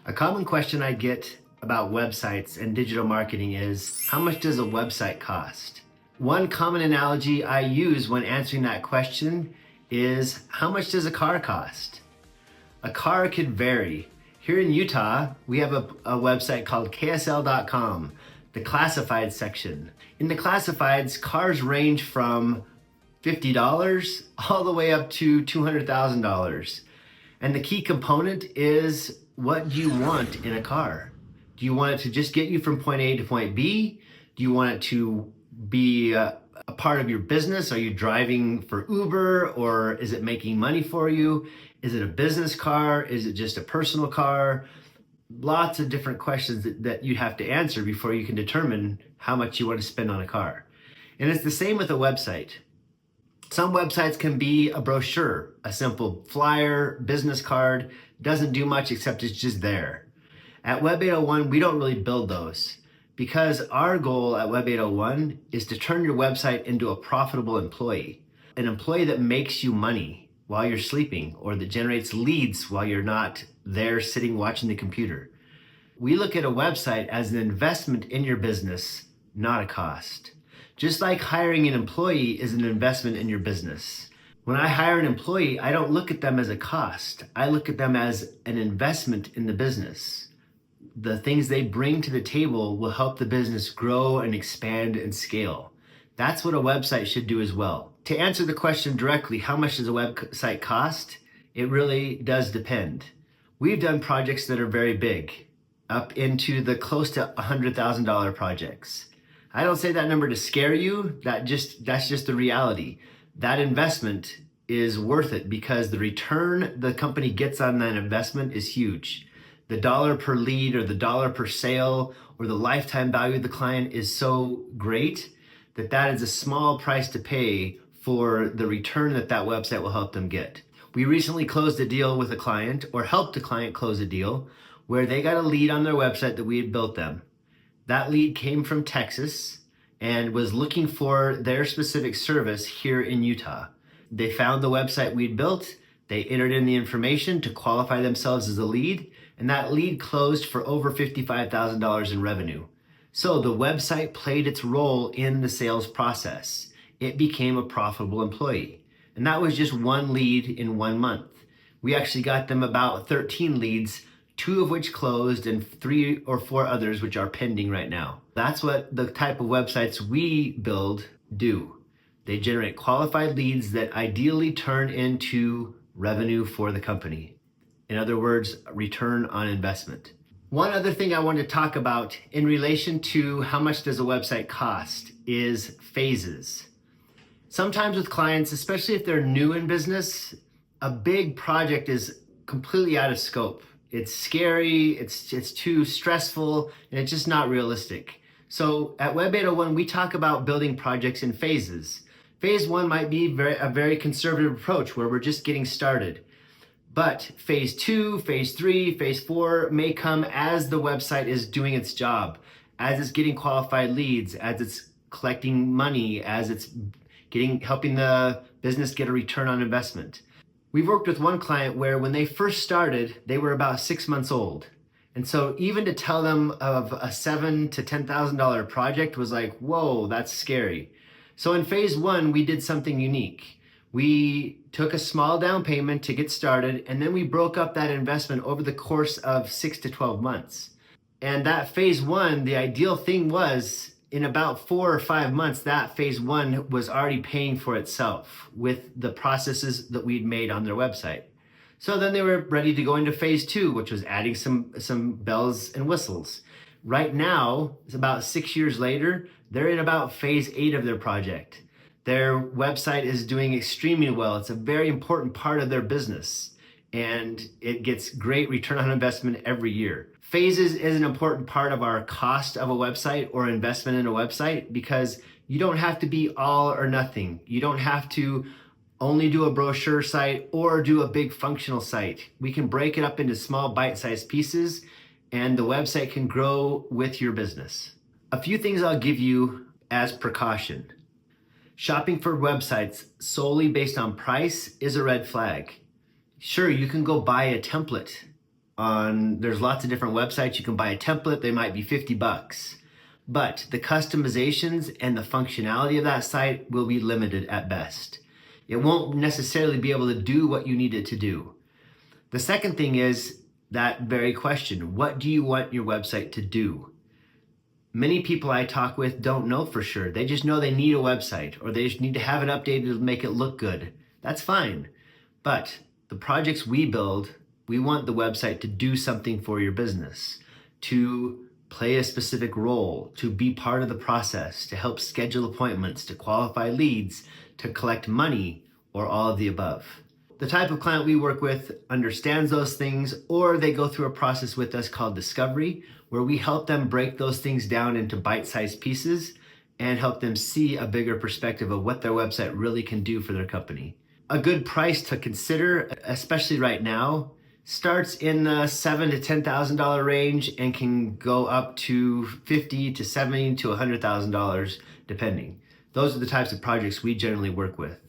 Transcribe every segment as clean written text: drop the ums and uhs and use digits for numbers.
A common question I get about websites and digital marketing is, how much does a website cost? One common analogy I use when answering that question is, how much does a car cost? A car could vary. Here in Utah, we have a website called KSL.com, the classified section. In the classifieds, cars range from $50 all the way up to $200,000. And the key component is, what do you want in a car? Do you want it to just get you from point A to point B? Do you want it to be a part of your business? Are you driving for Uber, or is it making money for you? Is it a business car? Is it just a personal car? Lots of different questions that you have to answer before you can determine how much you want to spend on a car. And it's the same with a website. Some websites can be a brochure, a simple flyer, business card, doesn't do much except it's just there. At Web 801, we don't really build those, because our goal at Web 801 is to turn your website into a profitable employee, an employee that makes you money while you're sleeping, or that generates leads while you're not there sitting watching the computer. We look at a website as an investment in your business, not a cost. Just like hiring an employee is an investment in your business. When I hire an employee, I don't look at them as a cost. I look at them as an investment in the business. The things they bring to the table will help the business grow and expand and scale. That's what a website should do as well. To answer the question directly, how much does a website cost? It really does depend. We've done projects that are very big, up into the close to $100,000 projects. I don't say that number to scare you, that's just the reality. That investment is worth it because the return the company gets on that investment is huge. The dollar per lead or the dollar per sale or the lifetime value of the client is so great that is a small price to pay for the return that website will help them get. We recently closed a deal with a client, or helped a client close a deal, where they got a lead on their website that we had built them. That lead came from Texas and was looking for their specific service here in Utah. They found the website we'd built, they entered in the information to qualify themselves as a lead, and that lead closed for over $55,000 in revenue. So the website played its role in the sales process. It became a profitable employee. And that was just one lead in 1 month. We actually got them about 13 leads, 2 of which closed and 3 or 4 others which are pending right now. That's what the type of websites we build do. They generate qualified leads that ideally turn into revenue for the company. In other words, return on investment. One other thing I want to talk about in relation to how much does a website cost is phases. Sometimes with clients, especially if they're new in business, a big project is completely out of scope. It's scary, it's too stressful, and it's just not realistic. So at Web 801, we talk about building projects in phases. Phase 1 might be a very conservative approach where we're just getting started. But phase 2, phase 3, phase 4 may come as the website is doing its job, as it's getting qualified leads, as it's collecting money, as it's helping the business get a return on investment. We've worked with one client where when they first started, they were about 6 months old. And so even to tell them of a $7,000 to $10,000 project was like, whoa, that's scary. So in phase 1, we did something unique. We took a small down payment to get started, and then we broke up that investment over the course of 6 to 12 months. And that phase 1, the ideal thing was, in about 4 or 5 months, that phase 1 was already paying for itself with the processes that we'd made on their website. So then they were ready to go into phase 2, which was adding some bells and whistles. Right now, it's about 6 years later, they're in about phase 8 of their project. Their website is doing extremely well. It's a very important part of their business, and it gets great return on investment every year. Phases is an important part of our cost of a website or investment in a website, because you don't have to be all or nothing. You don't have to only do a brochure site or do a big functional site. We can break it up into small bite-sized pieces, and the website can grow with your business. A few things I'll give you as precaution. Shopping for websites solely based on price is a red flag. Sure, you can go buy a template there's lots of different websites. You can buy a template, they might be 50 bucks. But the customizations and the functionality of that site will be limited at best. It won't necessarily be able to do what you need it to do. The second thing is that very question, what do you want your website to do? Many people I talk with don't know for sure. They just know they need a website, or they just need to have it updated to make it look good. That's fine. But the projects we build, we want the website to do something for your business, to play a specific role, to be part of the process, to help schedule appointments, to qualify leads, to collect money, or all of the above. The type of client we work with understands those things, or they go through a process with us called discovery, where we help them break those things down into bite-sized pieces and help them see a bigger perspective of what their website really can do for their company. A good price to consider, especially right now, starts in the $7,000 to $10,000 range and can go up to $50,000 to $70,000 to $100,000 depending. Those are the types of projects we generally work with.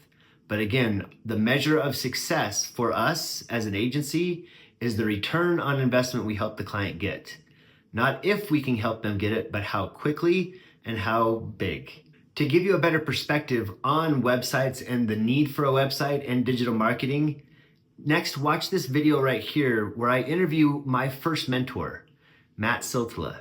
But again, the measure of success for us as an agency is the return on investment we help the client get. Not if we can help them get it, but how quickly and how big. To give you a better perspective on websites and the need for a website and digital marketing, next watch this video right here where I interview my first mentor, Matt Siltala.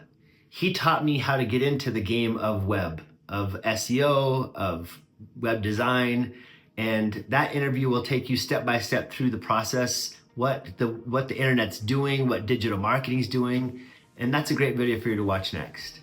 He taught me how to get into the game of web, of SEO, of web design, and that interview will take you step by step through the process, what the internet's doing, what digital marketing's doing, and that's a great video for you to watch next.